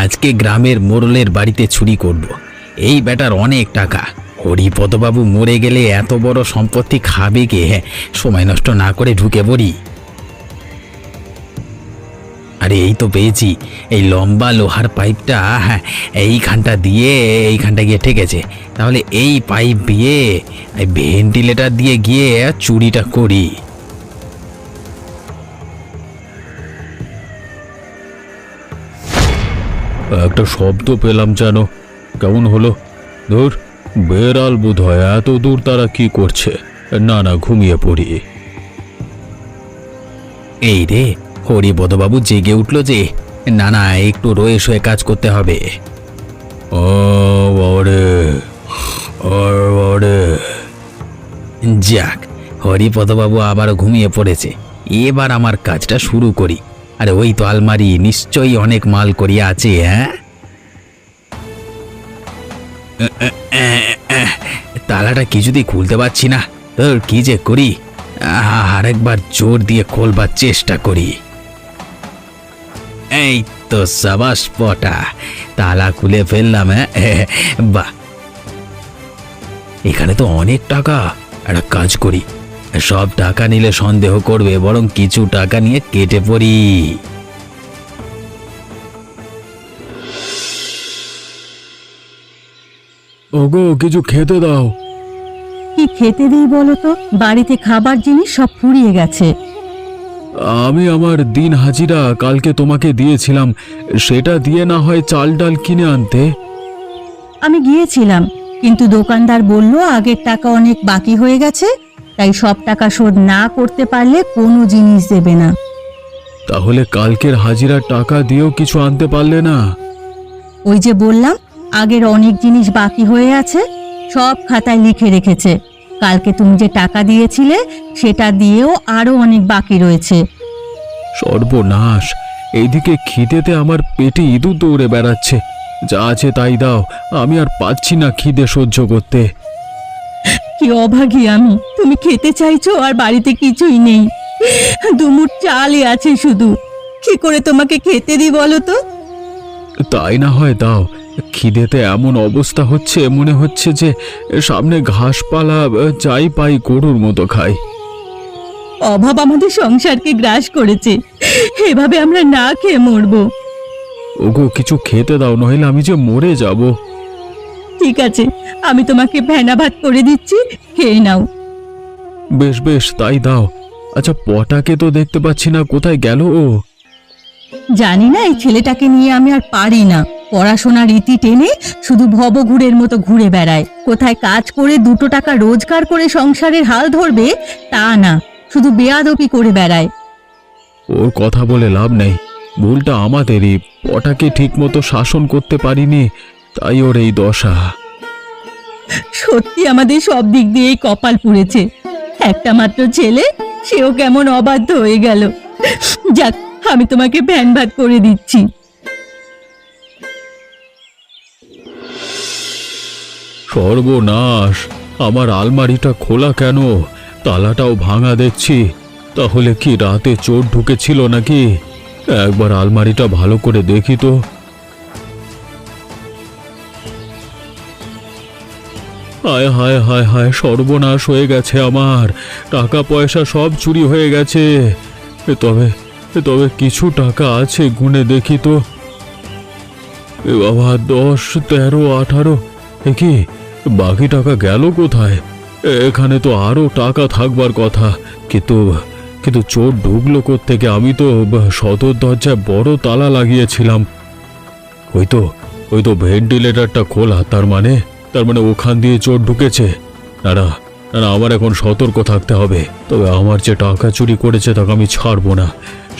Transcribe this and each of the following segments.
আজকে গ্রামের মোড়লের বাড়িতে চুরি করব। এই বেটার অনেক টাকা। হরিপদবাবু মরে গেলে এত বড় সম্পত্তি খাবে কে? সময় নষ্ট না করে ঢুকে পড়ি। আরে এই তো পেয়েছি। এই লম্বা লোহার পাইপটা এইখানটা দিয়ে এইখানটা গিয়ে ঠেকেছে। তাহলে এই পাইপ দিয়ে এই ভেন্টিলেটর দিয়ে গিয়ে চুরিটা করি। একটা শব্দ পেলাম যেন, কেমন হলো? ধুর, বেড়াল বোধ হয়। এত দূর তারা কি করছে? না না, ঘুমিয়ে পড়ি। এই রে, হরিপদবাবু জেগে উঠল যে। না না, একটু রয়ে শোয়ে কাজ করতে হবে। ও বাবারে, যাক, হরিপদবাবু আবার ঘুমিয়ে পড়েছে। এবার আমার কাজটা শুরু করি। আরে ওই তো আলমারি, নিশ্চয়ই অনেক মাল করিয়া আছে। তালাটা কিছুতেই খুলতে পারছি না। তোর কি যে করি। আরেকবার জোর দিয়ে খোলবার চেষ্টা করি। এই তো সাবাস পটা, তালা খুলে ফেললাম। বাহ, এখানে তো অনেক টাকা। একটা কাজ করি, সব টাকা নিলে সন্দেহ করবে, বরং কিছু টাকা নিয়ে কেটে পড়ি। ওগো, কিছু খেতে দাও। কি খেতে দিই বলো তো? বাড়িতে খাবার জিনিস সব ফুরিয়ে গেছে। আমি আমার দিন হাজিরা কালকে তোমাকে দিয়েছিলাম, সেটা দিয়ে না হয় চাল ডাল কিনে আনতে। আমি গিয়েছিলাম, কিন্তু দোকানদার বলল আগের টাকা অনেক বাকি হয়ে গেছে, তাই সব টাকা শোধ না করতে পারলে কোনো জিনিস দেবে না। তাহলে কালকের হাজিরার টাকা দিয়েও কিছু আনতে পারলে না? ওই যে বললাম, আগের অনেক জিনিস বাকি হয়ে আছে, সব খাতায় লিখে রেখেছে। কালকে তুমি যে টাকা দিয়েছিলে সেটা দিয়েও আরো অনেক বাকি রয়েছে। সর্বনাশ! এইদিকে খিদেতে আমার পেটে ইঁদুর দৌড়ে বেড়াচ্ছে। যা আছে তাই দাও, আমি আর পাচ্ছি না খিদে সহ্য করতে। কি অভাগী আমি! তুমি খেতে চাইছো আর বাড়িতে কিছুই নেই। দুমুঠ চালই আছে শুধু। কি করে তোমাকে খেতে দিই বলো তো? তাই না হয় দাও। খিদেতে এমন অবস্থা হচ্ছে, মনে হচ্ছে যে সামনে ঘাসপালা যাই পাই গরুর মতো খাই। অভাব আমাদের সংসারকে গ্রাস করেছে, এভাবে আমরা না খেয়ে মরবো। ওগো, কিছু খেতে দাও, নইলে আমি যে মরে যাব। ঠিক আছে, আমি তোমাকে ভেনা ভাত করে দিচ্ছি, খেয়ে নাও। বেশ বেশ, তাই দাও। আচ্ছা, পটাকে তো দেখতে পাচ্ছি না, কোথায় গেল ও? জানি না, এই ছেলেটাকে নিয়ে আমি আর পারি না। পড়াশোনার রীতি টেনে শুধু ভবঘুরের মতো ঘুরে বেড়ায়। কোথায় কাজ করে দুটো টাকা রোজগার করে সংসারের হাল ধরবে তা না, শুধু বেয়াদবি করে বেড়ায়। ওর কথা বলে লাভ নেই, ভুলটা আমাদেরই। পটাকে ঠিক মতো শাসন করতে পারিনি, তাই ওর এই দশা। সত্যি আমাদের সব দিক দিয়েই কপাল পুড়েছে। একটা মাত্র ছেলে, সেও কেমন অবাধ্য হয়ে গেল। যাক, আমি তোমাকে ভ্যান ভাত করে দিচ্ছি। সর্বনাশ! আমার আলমারিটা খোলা কেন? তালাটাও ভাঙা দেখছি। তাহলে কি রাতে চোর ঢুকেছিল নাকি? একবার আলমারিটা ভালো করে দেখি তো। হায় হায় হায় হায়, সর্বনাশ হয়ে গেছে আমার। টাকা পয়সা সব চুরি হয়ে গেছে। তবে তবে কিছু টাকা আছে, গুনে দেখি তো। এ বাবা, 10, 13, 18। কি বাকি টাকা গেল কোথায়? এখানে তো আরো টাকা থাকবার কথা, কিন্তু কিন্তু চোর ঢুকলো কোত্থেকে? আমি তো সদর দরজায় বড় তালা লাগিয়েছিলাম। ওই তো ভেন্টিলেটরটা খোলা, তার মানে ওখান দিয়ে চোর ঢুকেছে। না না না, আমার এখন সতর্ক থাকতে হবে। তবে আমার যে টাকা চুরি করেছে তাকে আমি ছাড়বো না,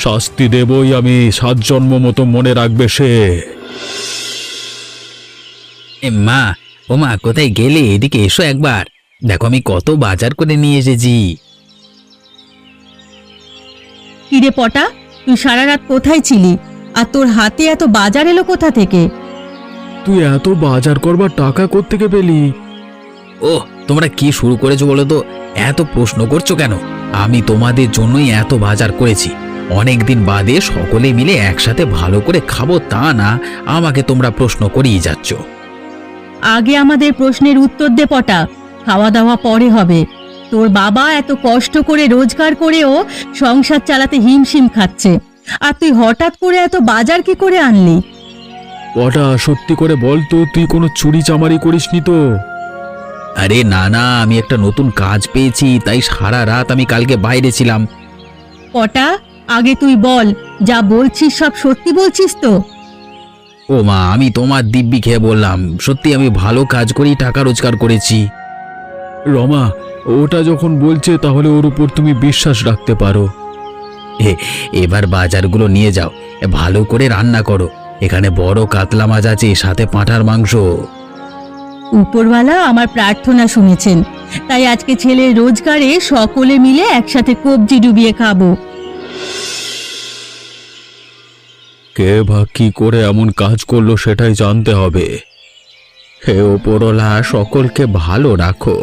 শাস্তি দেবই আমি। 7 জন্ম মতো মনে রাখবে সে। মা, ও মা, কোথায় গেলে? এদিকে এসো একবার, দেখো আমি কত বাজার করে নিয়ে এসেছি। কিরে পটা, তুই সারা রাত কোথায় ছিলি? আর তোর হাতে এত বাজার এলো কোথা থেকে? তুই এত বাজার করবার টাকা কোত্থেকে পেলি? ও, তোমরা কি শুরু করেছো বলো তো? এত প্রশ্ন করছো কেন? আমি তোমাদের জন্যই এত বাজার করেছি। অনেক দিন বাদে সকলে মিলে একসাথে ভালো করে খাবো তা না, আমাকে তোমরা প্রশ্ন করেই যাচ্ছ। আগে আমাদের প্রশ্নের উত্তর দে পটা, খাওয়া দাওয়া পরে হবে। তোর বাবা এত কষ্ট করে রোজগার করেও সংসার চালাতে হিমশিম খাচ্ছে, আর তুই হঠাৎ করে এত বাজার কি করে আনলি? পটা, সত্যি করে বল তো, তুই কোনো চুরি চামারি করিসনি তো? আরে না না, আমি একটা নতুন কাজ পেয়েছি, তাই সারা রাত আমি কালকে বাইরে ছিলাম। পটা, আগে তুই বল, যা বলছিস সব সত্যি বলছিস তো? ও মা, আমি তোমার দিব্যি খেয়ে বললাম, সত্যি আমি ভালো কাজ করেই টাকা রোজগার করেছি। রমা, ওটা যখন বলছে তাহলে ওর উপর তুমি বিশ্বাস রাখতে পারো। এবার বাজারগুলো নিয়ে যাও, ভালো করে রান্না করো। এখানে বড় কাতলা মাছ আছে, সাথে পাঁঠার মাংস। উপরওয়ালা আমার প্রার্থনা শুনেছেন, তাই আজকে ছেলের রোজগারে সকলে মিলে একসাথে কবজি ডুবিয়ে খাবো। কে বা কি করে এমন কাজ করলো সেটাই জানতে হবে। হে ওপরওয়ালা, সকলকে ভালো রাখো।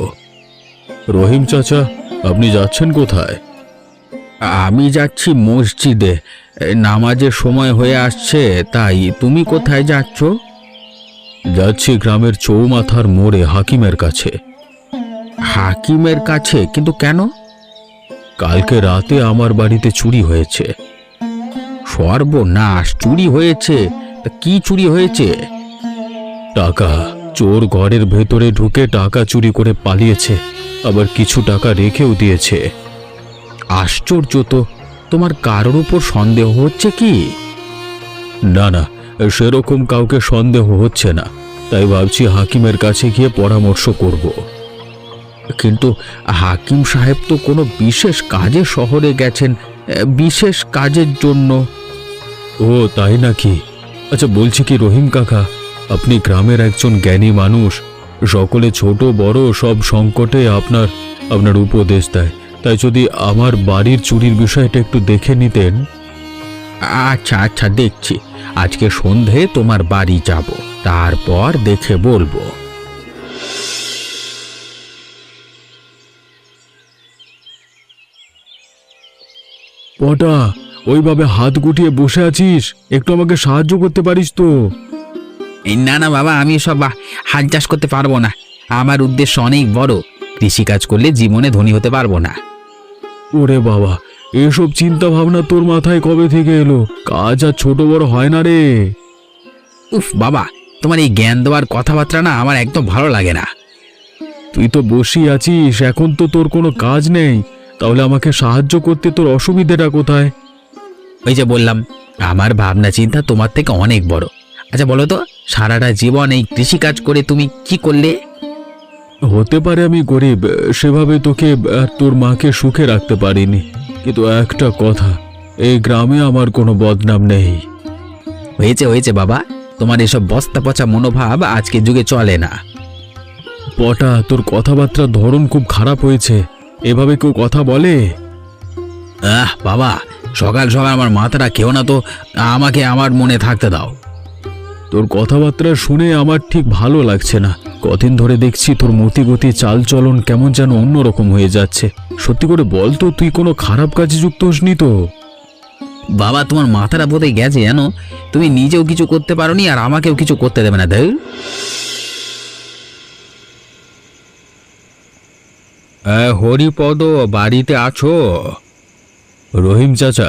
রহিম চাচা, আপনি যাচ্ছেন কোথায়? আমি যাচ্ছি মসজিদে, নামাজের সময় হয়ে আসছে। তাই তুমি কোথায় যাচ্ছ? যাচ্ছি গ্রামের চৌমাথার মোড়ে হাকিমের কাছে। হাকিমের কাছে? কিন্তু কেন? কালকে রাতে আমার বাড়িতে চুরি হয়েছে। সর্বনাশ, চুরি হয়েছে? তা কি চুরি হয়েছে? টাকা। চোর ঘরের ভেতরে ঢুকে টাকা চুরি করে পালিয়েছে, আবার কিছু টাকা রেখেও দিয়েছে। আশ্চর্য তো, তোমার কারোর উপর সন্দেহ হচ্ছে কি? না না, সেরকম কাউকে সন্দেহ হচ্ছে না, তাই ভাবছি হাকিমের কাছে গিয়ে পরামর্শ করব। কিন্তু হাকিম সাহেব তো কোনো বিশেষ কাজে শহরে গেছেন, বিশেষ কাজের জন্য। ও তাই নাকি? আচ্ছা, বলছি কি রহিম কাকা, আপনি গ্রামের একজন জ্ঞানী মানুষ, সকলে ছোট বড় সব সংকটে আপনার উপদেশ দেয়, তাই যদি আমার বাড়ির চুরির বিষয়টা একটু দেখে নিতেন। আচ্ছা আচ্ছা, দেখছি। আজকে সন্ধে তোমার বাড়ি যাব, তারপর দেখে বলবো। পটা, ওইভাবে হাত গুটিয়ে বসে আছিস, একটু আমাকে সাহায্য করতে পারিস তো? না না বাবা, আমি সব হাল চাষ করতে পারবো না। আমার উদ্দেশ্য অনেক বড়, কৃষিকাজ করলে জীবনে ধনী হতে পারবো না। ওরে বাবা, এসব চিন্তা ভাবনা তোর মাথায় কবে থেকে এলো? কাজ আর ছোট বড় হয় না রে। উফ বাবা, তোমার এই জ্ঞান দেওয়ার কথাবার্তা না আমার একদম ভালো লাগে না। তুই তো বসেই আছিস, এখন তো তোর কোনো কাজ নেই, তাহলে আমাকে সাহায্য করতে তোর অসুবিধাটা কোথায়? ওই যে বললাম, আমার ভাবনা চিন্তা তোমার থেকে অনেক বড়। আচ্ছা বলো তো, সারাটা জীবন এই কৃষিকাজ করে তুমি কি করলে? হতে পারে আমি গরিব, সেভাবে তোকে আর তোর মাকে সুখে রাখতে পারিনি, কিন্তু একটা কথা, এই গ্রামে আমার কোনো বদনাম নেই। হয়েছে হয়েছে বাবা, তোমার এসব বস্তা পচা মনোভাব আজকের যুগে চলে না। পটা, তোর কথাবার্তার ধরন খুব খারাপ হয়েছে, এভাবে কেউ কথা বলে? বাবা, সকাল সকাল আমার মাথাটা খেও না তো, আমাকে আমার মনে থাকতে দাও। তোর কথাবার্তা শুনে আমার ঠিক ভালো লাগছে না। কদিন ধরে দেখছি তোর মতিগতি চালচলন কেমন যেন অন্যরকম হয়ে যাচ্ছে। সত্যি করে বল তো, তুই কোনো খারাপ কাজে যুক্ত হসনি তো? বাবা, তোমার মাথাটা বোধহয় গেছে জানো, তুমি নিজেও কিছু করতে পারোনি আর আমাকেও কিছু করতে দেবে না। দেখ, হরিপদ বাড়িতে আছো? রহিম চাচা,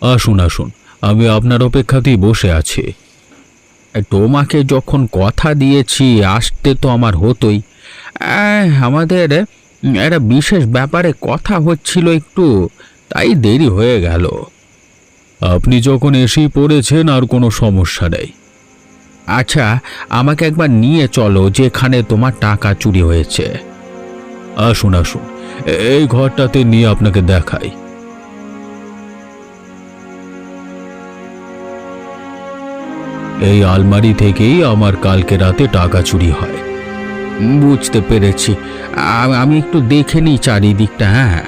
আসুন আসুন, আমি আপনার অপেক্ষাতেই বসে আছি। তোমাকে যখন কথা দিয়েছি আসতে তো আমার হতোই। আমাদের একটা বিশেষ ব্যাপারে কথা হচ্ছিল একটু, তাই দেরি হয়ে গেল। আপনি যখন এসেই পড়েছেন, আর কোনো সমস্যা নেই। আচ্ছা, আমাকে একবার নিয়ে চলো যেখানে তোমার টাকা চুরি হয়েছে। আসুন আসুন, এই ঘরটাতে নিয়ে আপনাকে দেখাই। এই আলমারি থেকেই আমার কালকে রাতে টাকা চুরি হয়। বুঝতে পেরেছি, আমি একটু দেখে নিই চারিদিকটা। হ্যাঁ,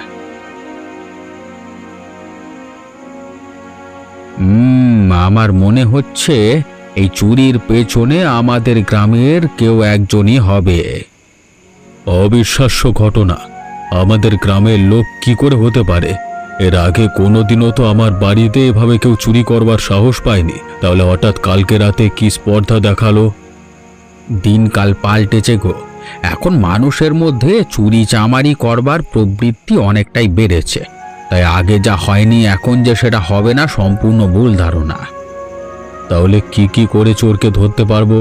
আমার মনে হচ্ছে এই চুরির পেছনে আমাদের গ্রামের কেউ একজনই হবে। অবিশ্বাস্য ঘটনা, আমাদের গ্রামের লোক কি করে হতে পারে? এর আগে কোনোদিনও তো আমার বাড়িতে এভাবে কেউ চুরি করবার সাহস পায়নি, তাহলে হঠাৎ কালকে রাতে কি স্পর্ধা দেখালো? দিনকাল পাল্টেছে গো। এখন মানুষের মধ্যে চুরি চামারি করবার প্রবৃত্তি অনেকটাই বেড়েছে। তাই আগে যা হয়নি এখন যে সেটা হবে না, সম্পূর্ণ ভুল ধারণা। তাহলে কি কি করে চোরকে ধরতে পারবো?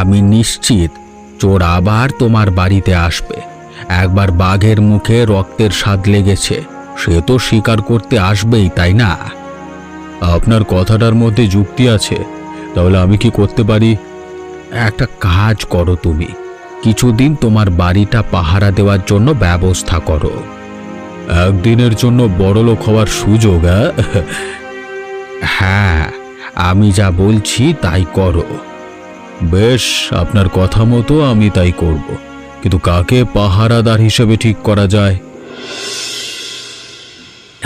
আমি নিশ্চিত চোর আবার তোমার বাড়িতে আসবে। একবার বাঘের মুখে রক্তের স্বাদ লেগেছে, সে তো স্বীকার করতে আসবেই, তাই না? আপনার কথাটার মধ্যে যুক্তি আছে। তাহলে আমি কি করতে পারি? একটা কাজ করো, তুমি কিছুদিন তোমার বাড়িটা পাহারা দেওয়ার জন্য ব্যবস্থা করো। একদিনের জন্য বড়লোক হওয়ার সুযোগ? হ্যাঁ, আমি যা বলছি তাই করো। বেশ, আপনার কথা মতো আমি তাই করব, কিন্তু কাকে পাহারাদার হিসেবে ঠিক করা যায়?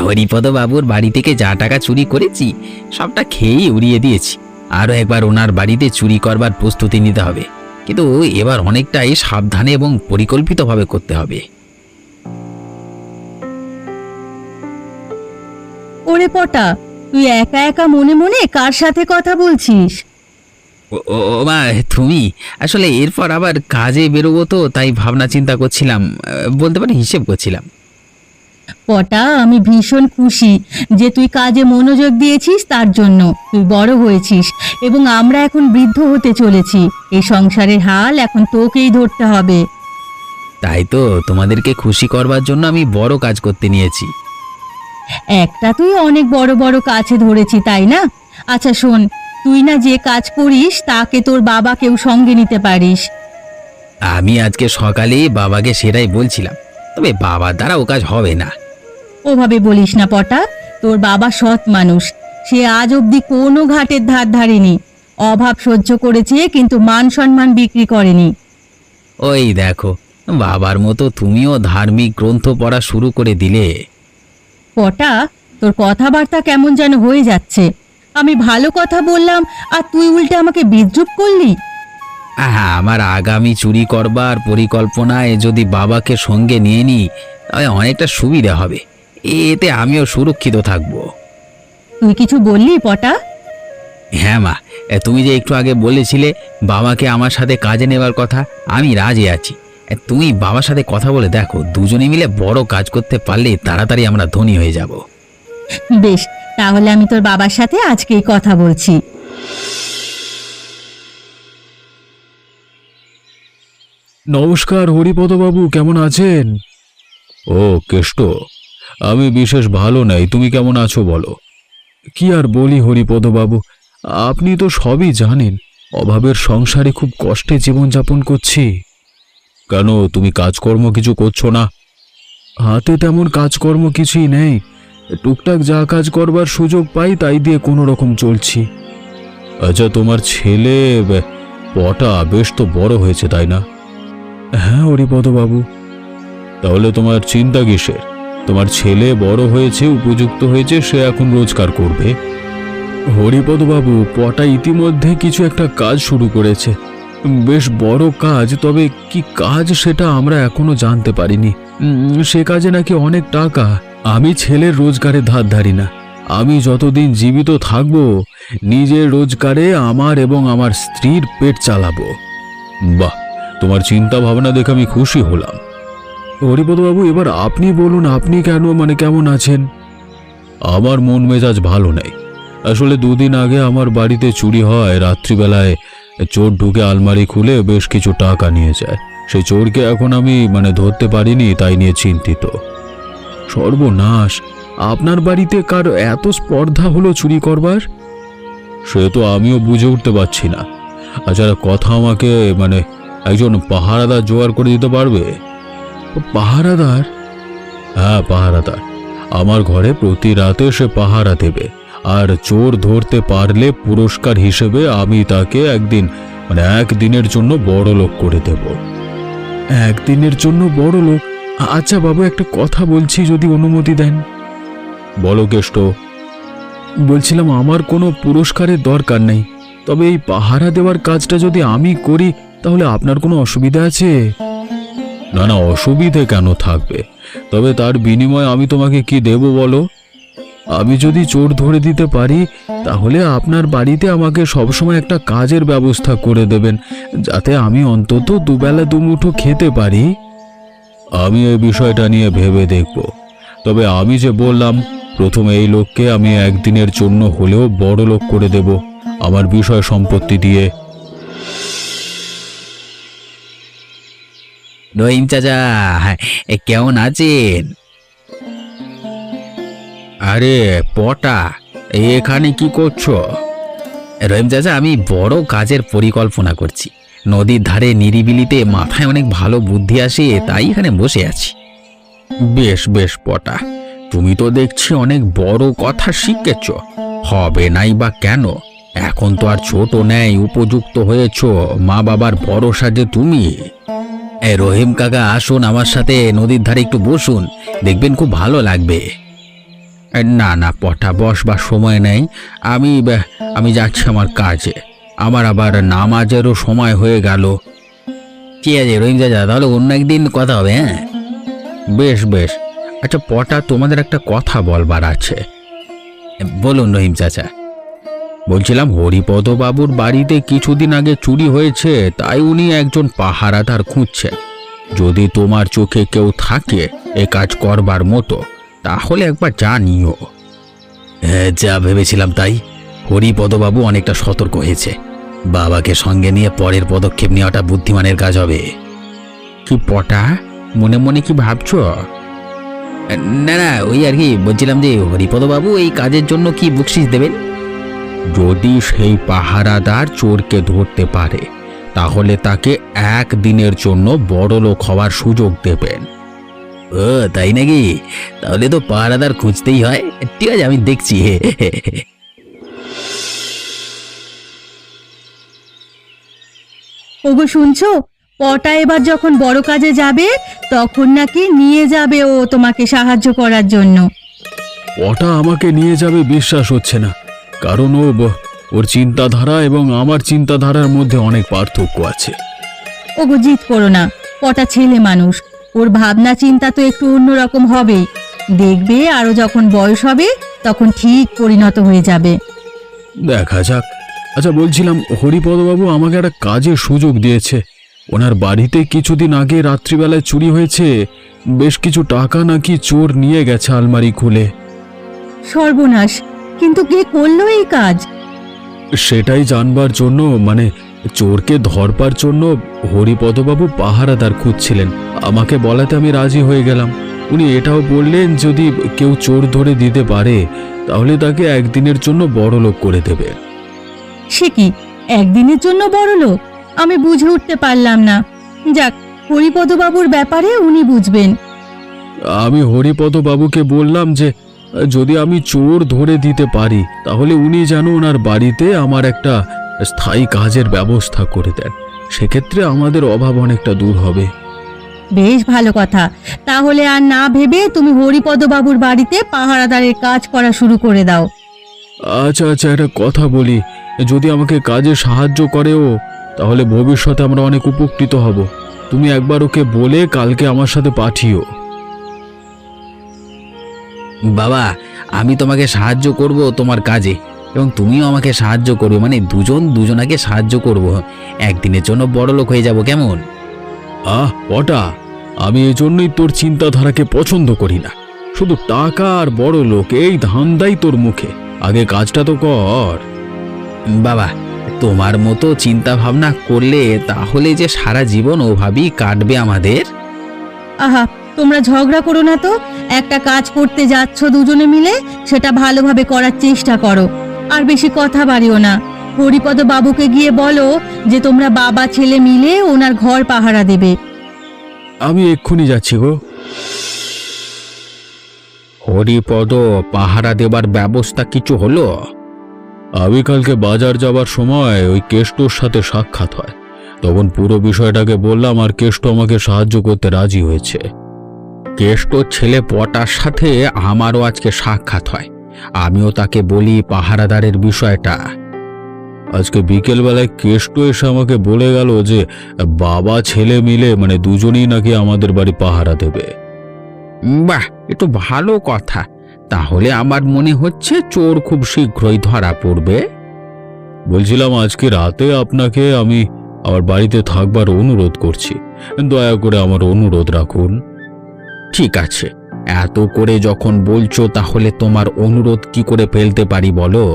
হরিপদ বাবুর বাড়ি থেকে যা টাকা চুরি করেছি সবটা খেয়েই উড়িয়ে দিয়েছি। আরও একবার ওনার বাড়িতে চুরি করবার প্রস্তুতি নিতে হবে, কিন্তু এবার অনেকটাই সাবধানে এবং পরিকল্পিতভাবে করতে হবে। ওরে পটা, তুই একা একা মনে মনে কার সাথে কথা বলছিস? ও মা, তুমি আসলে এরপর আবার কাজে বেরোবো তো, তাই ভাবনা চিন্তা করছিলাম, বলতে পারি হিসেব করছিলাম। পটা, আমি ভীষণ খুশি যে তুই কাজে মনোযোগ দিয়েছিস, তার জন্য। তুই বড় হয়েছিস এবং আমরা এখন বৃদ্ধ হতে চলেছি। এই সংসারের হাল এখন তোকেই ধরতে হবে। তাই তো তোমাদেরকে খুশি করবার জন্য আমি বড় কাজ করতে নিয়েছি। একটা তুই অনেক বড় বড় কাছে ধরেছি, তাই না? আচ্ছা শোন, তুই না যে কাজ করিস তাকে তোর বাবাকেও সঙ্গে নিতে পারিস। আমি আজকে সকালে বাবাকে সেটাই বলছিলাম, তবে বাবার দ্বারা ও কাজ হবে না। ওভাবে বলিস না পটা, তোর বাবা সৎ মানুষ। সে আজ অবধি কোনো ঘাটের ধার ধারেনি। অভাব সহ্য করেছে, কিন্তু মান সম্মান বিক্রি করেনি। ওই দেখো, বাবার মতো তুমিও ধার্মিক গ্রন্থ পড়া শুরু করে দিলে। পটা, তোর কথাবার্তা কেমন যেন হয়ে যাচ্ছে। আমি ভালো কথা বললাম আর তুই উল্টে আমাকে বিদ্রূপ করলি। আমার আগামী চুরি করবার পরিকল্পনায় যদি বাবাকে সঙ্গে নিয়ে নিই তাহলে অনেকটা সুবিধা হবে, এতে আমিও সুরক্ষিত থাকবো। তুই কিছু বললি পটা? হ্যাঁ মা, তুমি যে একটু আগে বলেছিলে বাবাকে আমার সাথে কাজে নেবার কথা, আমি রাজি আছি। তুমি বাবার সাথে কথা বলে দেখো, দুজনে মিলে বড় কাজ করতে পারলে তাড়াতাড়ি আমরা ধনী হয়ে যাব। বেশ, তাহলে আমি তোর বাবার সাথে আজকেই কথা বলছি। নমস্কার হরিপদবাবু, কেমন আছেন? ও কেষ্ট, আমি বিশেষ ভালো নাই। তুমি কেমন আছো বলো? কি আর বলি হরিপদবাবু, আপনি তো সবই জানেন। অভাবের সংসারে খুব কষ্টে জীবনযাপন করছি। কেন, তুমি কাজকর্ম কিছু করছো না? হাতে তেমন কাজকর্ম কিছুই নেই। টুকটাক যা কাজ করবার সুযোগ পাই তাই দিয়ে কোনো রকম চলছি। আচ্ছা, তোমার ছেলে পটা বেশ তো বড় হয়েছে, তাই না? হ্যাঁ হরিপদবাবু। তাহলে তোমার চিন্তা কিসের? তোমার ছেলে বড় হয়েছে, উপযুক্ত হয়েছে, সে এখন রোজগার করবে। হরিপদবাবু, পটা ইতিমধ্যে কিছু একটা কাজ শুরু করেছে, বেশ বড় কাজ। তবে কি কাজ সেটা আমরা এখনো জানতে পারিনি। সে কাজে নাকি অনেক টাকা। আমি ছেলের রোজগারে ধার ধারি না। আমি যতদিন জীবিত থাকব নিজের রোজগারে আমার এবং আমার স্ত্রীর পেট চালাবো। বাহ, তোমার চিন্তা ভাবনা দেখে আমি খুশি হলাম। হরিপদবাবু, এবার আপনি বলুন, আপনি কেমন আছেন? আমার মন মেজাজ ভালো নেই। আসলে দুদিন আগে আমার বাড়িতে চুরি হয়। রাত্রিবেলায় চোর ঢুকে আলমারি খুলে বেশ কিছু টাকা নিয়ে যায়। সেই চোরকে এখন আমি ধরতে পারিনি, তাই নিয়ে চিন্তিত। সর্বনাশ! আপনার বাড়িতে কার এত স্পর্ধা হলো চুরি করবার? সে তো আমিও বুঝে উঠতে পারছি না। আচ্ছা, কথা আমাকে একজন পাহারাদার জোগাড় করে দিতে পারবে? পাহারাদার? হ্যাঁ, পাহারাদার। আমার ঘরে প্রতি রাতে সে পাহারা দেবে, আর চোর ধরতে পারলে পুরস্কার হিসেবে আমি তাকে একদিনের জন্য বড় লোক করে দেব। একদিনের জন্য বড় লোক? আচ্ছা বাবু, একটা কথা বলছি, যদি অনুমতি দেন। বলো কেষ্ট। বলছিলাম, আমার কোনো পুরস্কারের দরকার নেই, তবে এই পাহারা দেওয়ার কাজটা যদি আমি করি তাহলে আপনার কোনো অসুবিধা আছে? না না, অসুবিধে কেন থাকবে? তবে তার বিনিময়ে আমি তোমাকে কি দেব বলো? আমি যদি চোর ধরে দিতে পারি তাহলে আপনার বাড়িতে আমাকে সবসময় একটা কাজের ব্যবস্থা করে দেবেন, যাতে আমি অন্তত দুবেলা দুমুঠো খেতে পারি। আমি এই বিষয়টা নিয়ে ভেবে দেখব। তবে আমি যে বললাম, প্রথমে এই লোককে আমি একদিনের জন্য হলেও বড় লোক করে দেব আমার বিষয় সম্পত্তি দিয়ে। রহিম চাচা, কেমন আছেন? আরে পটা, এখানে কি করছো? রহিম চাচা, আমি বড় কাজের পরিকল্পনা করছি। নদীর ধারে নিরিবিলিতে মাথায় অনেক ভালো বুদ্ধি আসে, তাই এখানে বসে আছি। বেশ বেশ পটা, তুমি তো দেখছি অনেক বড় কথা শিখেছ। হবে নাই বা কেন? এখন তো আর ছোট নেই, উপযুক্ত হয়েছ। মা বাবার ভরসা যে তুমি। রহিম কাকা, আসুন আমার সাথে নদীর ধারে একটু বসুন, দেখবেন খুব ভালো লাগবে। না না পটা, বসবার সময় নেই। আমি যাচ্ছি আমার কাজে। আমার আবার নামাজেরও সময় হয়ে গেল। ঠিক আছে রহিম চাচা, তাহলে অন্য একদিন কথা হবে। হ্যাঁ বেশ বেশ। আচ্ছা পটা, তোমাদের একটা কথা বলবার আছে। বলুন রহিম চাচা। বলছিলাম, হরিপদ বাবুর বাড়িতে কিছুদিন আগে চুরি হয়েছে, তাই উনি একজন পাহারাদার খুঁজছেন। যদি তোমার চোখে কেউ থাকে এ কাজ করবার মতো, তাহলে একবার জানিও। হ্যাঁ, যা ভেবেছিলাম তাই। হরিপদবাবু অনেকটা সতর্ক হয়েছে। বাবাকে সঙ্গে নিয়ে পরের পদক্ষেপ নেওয়াটা বুদ্ধিমানের কাজ হবে। কি পটা, মনে মনে কি ভাবছো? না না, ওই আর কি বলছিলাম যে হরিপদবাবু এই কাজের জন্য কি বকশিশ দেবেন? যদি সেই পাহারাদার চোরকে ধরতে পারে, তাহলে তাকে একদিনের জন্য বড়লোক হওয়ার সুযোগ দেবেন। ও তাই নাকি? তাহলে তো পাহারাদার খুঁজতেই হয়। ঠিক আছে, আমি দেখছি। ওগো শুনছো, পটা এবার যখন বড় কাজে যাবে তখন নাকি নিয়ে যাবে ও তোমাকে সাহায্য করার জন্য। ওটা আমাকে নিয়ে যাবে বিশ্বাস হচ্ছে না, কারণ ওর চিন্তাধারা এবং আমার চিন্তাধারার মধ্যে অনেক পার্থক্য আছে। ওগো জিদ করো না, পটা ছেলে মানুষ, ওর ভাবনা চিন্তা তো একটু অন্যরকম হবেই। দেখবে আরো যখন বয়স হবে তখন ঠিক পরিণত হয়ে যাবে। দেখা যাক। আচ্ছা বলছিলাম, হরিপদবাবু আমাকে একটা কাজের সুযোগ দিয়েছে। ওনার বাড়িতে কিছুদিন আগে রাত্রিবেলায় চুরি হয়েছে, বেশ কিছু টাকা নাকি চোর নিয়ে গেছে আলমারি খুলে। সর্বনাশ! কিন্তু কে করলো এই কাজ? সেটাই জানবার জন্য, মানে চোরকে ধরবার জন্য হরিপদবাবু পাহারাদার খুঁজছিলেন। আমাকে বলাতে আমি রাজি হয়ে গেলাম। উনি এটাও বললেন যদি কেউ চোর ধরে দিতে পারে তাহলে তাকে একদিনের জন্য বড় লোক করে দেবে। সে কি, একদিনের জন্য বড় লোক? আমি বুঝে উঠতে পারলাম না। যাক, হরিপদবাবুর ব্যাপারে উনি বুঝবেন। আমি হরিপদবাবুকে বললাম যে যদি আমি চোর ধরে দিতে পারি তাহলে উনি যেন ওনার বাড়িতে আমার একটা স্থায়ী কাজের ব্যবস্থা করে দেন। সেক্ষেত্রে আমাদের অভাব অনেকটা দূর হবে। বেশ ভালো কথা। তাহলে আর না ভেবে তুমি হরিপদবাবুর বাড়িতে পাহারাদারের কাজ করা শুরু করে দাও। আচ্ছা আচ্ছা, একটা কথা বলি, যদি আমাকে কাজে সাহায্য করেও তাহলে ভবিষ্যতে আমরা অনেক উপকৃত হব। তুমি একবার ওকে বলে কালকে আমার সাথে পাঠিও। বাবা, আমি তোমাকে সাহায্য করব তোমার কাজে, এবং তুমিও আমাকে সাহায্য করবে। মানে দুজন দুজনাকে সাহায্য করব। একদিনের জন্য বড় লোক হয়ে যাব, কেমন? পটা, আমি এই জন্যই তোর চিন্তাধারাকে পছন্দ করি না। শুধু টাকা আর বড় লোক, এই ধান্দাই তোর মুখে। আগে কাজটা তো কর। বাবা, তোমার মতো চিন্তা ভাবনা করলে তাহলে যে সারা জীবন ওভাবেই কাটবে আমাদের। আহা, তোমরা ঝগড়া করো না তো। একটা কাজ করতে যাচ্ছ দুজনে মিলে, সেটা ভালোভাবে করার চেষ্টা করো। আর বেশি কথা বাড়িও না। হরিপদ বাবুকে গিয়ে বলো যে তোমরা বাবা ছেলে মিলে ওনার ঘর পাহারা দেবে। আমি এক্ষুনি যাচ্ছি গো। হরিপদ, পাহারা দেবার ব্যবস্থা কিছু হলো? আমি কালকে বাজার যাবার সময় ওই কেষ্টর সাথে সাক্ষাৎ হয়, তখন পুরো বিষয়টাকে বললাম আর কেষ্ট আমাকে সাহায্য করতে রাজি হয়েছে। কেষ্টর ছেলে পটার সাথে আমারও আজকে সাক্ষাৎ হয়। আমিও তাকে বলি পাহারাদারের বিষয়টা। আজকে বিকেলবেলায় কেষ্ট এসে আমাকে বলে গেল যে বাবা ছেলে মিলে, মানে দুজনেই নাকি আমাদের বাড়ি পাহারা দেবে। বাহ, এ তো ভালো কথা। তাহলে আমার মনে হচ্ছে চোর খুব শীঘ্রই ধরা পড়বে। বলছিলাম আজকে রাতে আপনাকে আমি আমার বাড়িতে থাকবার অনুরোধ করছি, দয়া করে আমার অনুরোধ রাখুন। ঠিক আছে, এত করে যখন বলছো তাহলে তোমার অনুরোধ কি করে ফেলতে পারি বলো।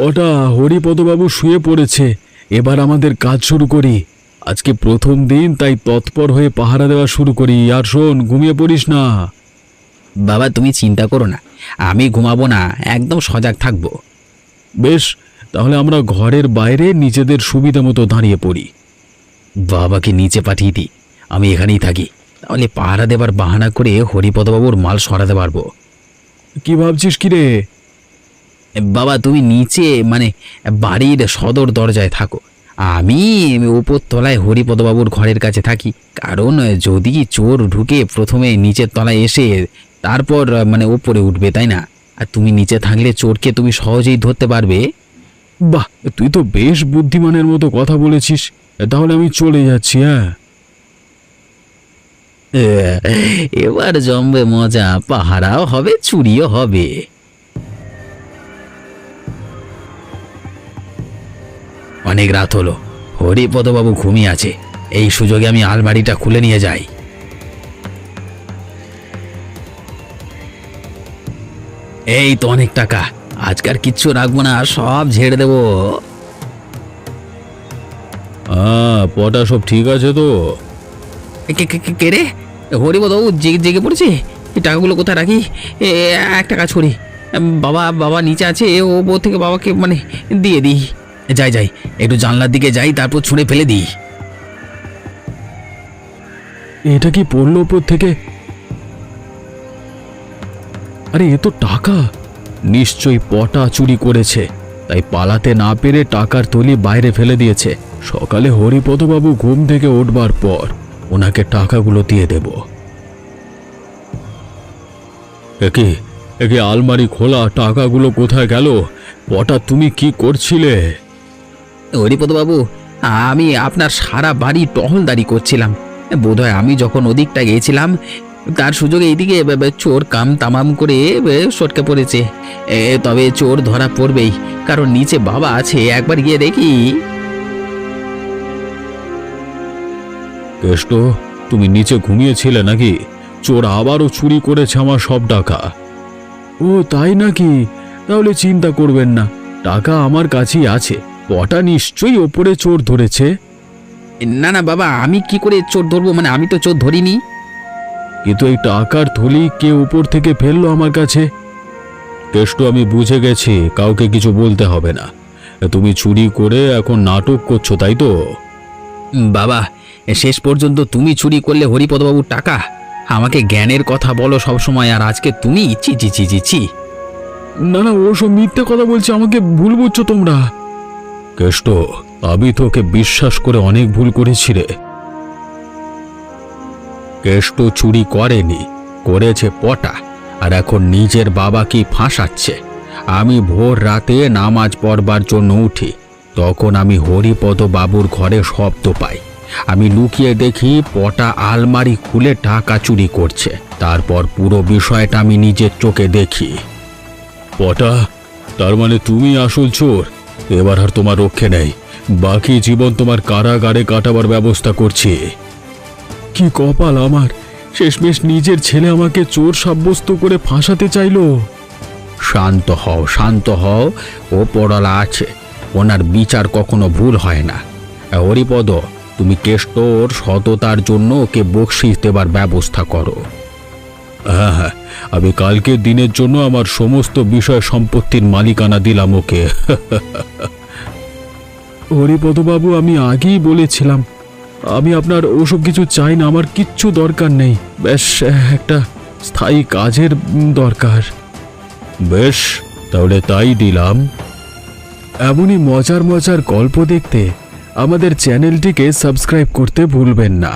ওটা হরিপদবাবু শুয়ে পড়েছে, এবার আমাদের কাজ শুরু করি। আজকে প্রথম দিন, তাই তৎপর হয়ে পাহারা দেওয়া শুরু করি। আর শোন, ঘুমিয়ে পড়িস না। বাবা তুমি চিন্তা করো না, আমি ঘুমাবো না, একদম সজাগ থাকবো। বেশ, তাহলে আমরা ঘরের বাইরে নিজেদের সুবিধা মতো দাঁড়িয়ে পড়ি। বাবাকে নিচে পাঠিয়ে দিই, আমি এখানেই থাকি। তাহলে পাহারা দেবার বাহানা করে হরিপদবাবুর মাল সরাতে পারবো। কি ভাবছিস কি রে? বাবা তুমি নিচে মানে বাড়ির সদর দরজায় থাকো, আমি উপর তলায় হরিপদবাবুর ঘরের কাছে থাকি। কারণ যদি চোর ঢুকে প্রথমে নিচের তলায় এসে তারপর মানে উপরে উঠবে, তাই না? আর তুমি নিচে থাকলে চোরকে তুমি সহজেই ধরতে পারবে। বাহ, তুই তো বেশ বুদ্ধিমানের মতো কথা বলেছিস। তাহলে আমি চলে যাচ্ছি। হ্যাঁ, এবার জমবে মজা, পাহারাও হবে, চুরিও হবে। অনেক রাত হলো, হরিপদবাবু ঘুমিয়ে আছে, এই সুযোগে আমি আলমারিটা খুলে নিয়ে যাই। এই তো অনেক টাকা, আজকাল কিচ্ছু রাখবো না, সব ঝেড়ে দেবো। পটা সব ঠিক আছে তো? কে রে? হরিপদবাবু জেগে জেগে পড়েছে? এই টাকাগুলো কোথায় রাখি? একটা কাজ করি, বাবা নিচে আছে, ওপর থেকে বাবাকে মানে দিয়ে দিই। যাই একটু জানলার দিকে যাই, তারপর ছুঁড়ে ফেলে দিই। এটা কি পড়লো উপর থেকে? আরে এ তো টাকা, নিশ্চয়ই পটা চুরি করেছে, তাই পালাতে না পেরে টাকার থলি বাইরে ফেলে দিয়েছে। সকালে হরিপদবাবু ঘুম থেকে উঠবার পর ওনাকে টাকাগুলো দিয়ে দেব। একে আলমারি খোলা, টাকাগুলো কোথায় গেল? পটা তুমি কি করছিলে? হরিপদবাবু আমি আপনার সারা বাড়ি টহলদারি করছিলাম, বোধহয় আমি যখন ওদিকটা গিয়েছিলাম তার সুযোগে এইদিকে চোর কাম তামাম করে সটকে পড়েছে। তবে চোর ধরা পড়বেই, কারণ নিচে বাবা আছে, একবার গিয়ে দেখি। কেষ্ট, তুমি নিচে ঘুমিয়েছিলে নাকি? চোর আবারও চুরি করেছে আমার সব টাকা। ও তাই নাকি? তাহলে চিন্তা করবেন না, টাকা আমার কাছেই আছে। পটা নিশ্চয়ই ওপরে চোর ধরেছে। না না বাবা, আমি কি করে চোর ধরবো? মানে আমি তো চোর ধরিনি। কিন্তু এই টাকার থলি কে উপর থেকে ফেললো আমার কাছে? কেষ্ট, আমি বুঝে গেছি, কাউকে কিছু বলতে হবে না। তুমি চুরি করে এখন নাটক করছো, তাই তো? বাবা শেষ পর্যন্ত তুমি চুরি করলে হরিপদবাবুর টাকা? আমাকে জ্ঞানের কথা বলো সব সময়, আর আজকে তুমি ছি ছি ছি ছি ছি। না না, ওসব মিথ্যে কথা বলছে, আমাকে ভুল বুঝছো তোমরা। কেষ্ট, আমি তোকে বিশ্বাস করে অনেক ভুল করেছি রে। কেষ্ট চুরি করেনি, করেছে পটা, আর এখন নিজের বাবাকে ফাঁসাচ্ছে। আমি ভোর রাতে নামাজ পড়বার জন্য উঠি, তখন আমি হরিপদ বাবুর ঘরে শব্দ পাই। আমি লুকিয়ে দেখি পটা আলমারি খুলে টাকা চুরি করছে। তারপর পুরো বিষয়টা আমি নিজের চোখে দেখি। পটা, তার মানে তুমি আসল চোর? এবার আর তোমার রক্ষে নেই, বাকি জীবন তোমার কারাগারে কাটাবার ব্যবস্থা করছি। কি কপাল আমার, শেষমেশ নিজের ছেলে আমাকে চোর সাব্যস্ত করে ফাঁসাতে চাইলো। শান্ত হও, শান্ত হও, ও পড়ালা আছে, ওনার বিচার কখনো ভুল হয় না। হরিপদ, তুমি কেষ্টর সততার জন্য ওকে বকশিশ দেবার ব্যবস্থা করো। হ্যাঁ হ্যাঁ, আমি কালকের দিনের জন্য আমার সমস্ত বিষয় সম্পত্তির মালিকানা দিলাম ওকে। হরিপদবাবু, আমি আগেই বলেছিলাম আমি আপনার ওসব কিছু চাই না, আমার কিচ্ছু দরকার নেই। বেশ একটা স্থায়ী কাজের দরকার। বেশ, তাহলে তাই দিলাম। এমনই মজার মজার গল্প দেখতে আমাদের চ্যানেলটিকে সাবস্ক্রাইব করতে ভুলবেন না।